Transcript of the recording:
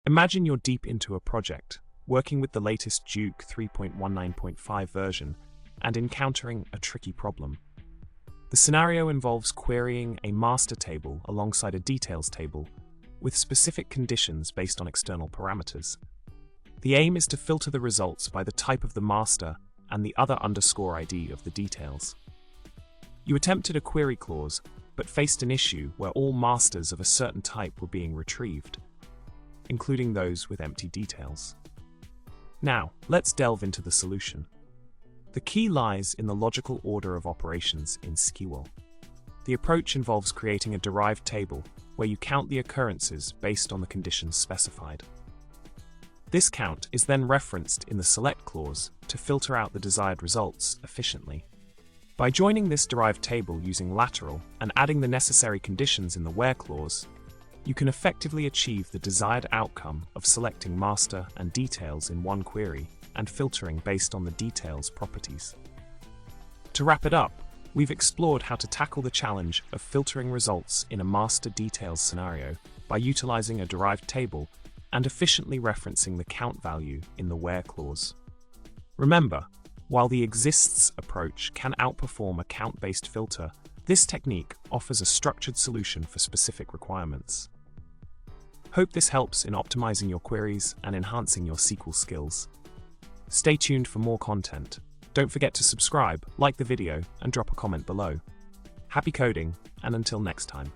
Imagine you're deep into a project, working with the latest jOOQ 3.19.5 version, and encountering a tricky problem. The scenario involves querying a master table alongside a details table with specific conditions based on external parameters. The aim is to filter the results by the type of the master and the other underscore ID of the details. You attempted a query clause, but faced an issue where all masters of a certain type were being retrieved, including those with empty details. Now, let's delve into the solution. The key lies in the logical order of operations in SQL. The approach involves creating a derived table where you count the occurrences based on the conditions specified. This count is then referenced in the select clause to filter out the desired results efficiently. By joining this derived table using lateral and adding the necessary conditions in the where clause, you can effectively achieve the desired outcome of selecting master and details in one query and filtering based on the details properties. To wrap it up, we've explored how to tackle the challenge of filtering results in a master details scenario by utilizing a derived table and efficiently referencing the count value in the where clause. Remember, while the exists approach can outperform a count-based filter, this technique offers a structured solution for specific requirements. Hope this helps in optimizing your queries and enhancing your SQL skills. Stay tuned for more content. Don't forget to subscribe, like the video, and drop a comment below. Happy coding, and until next time.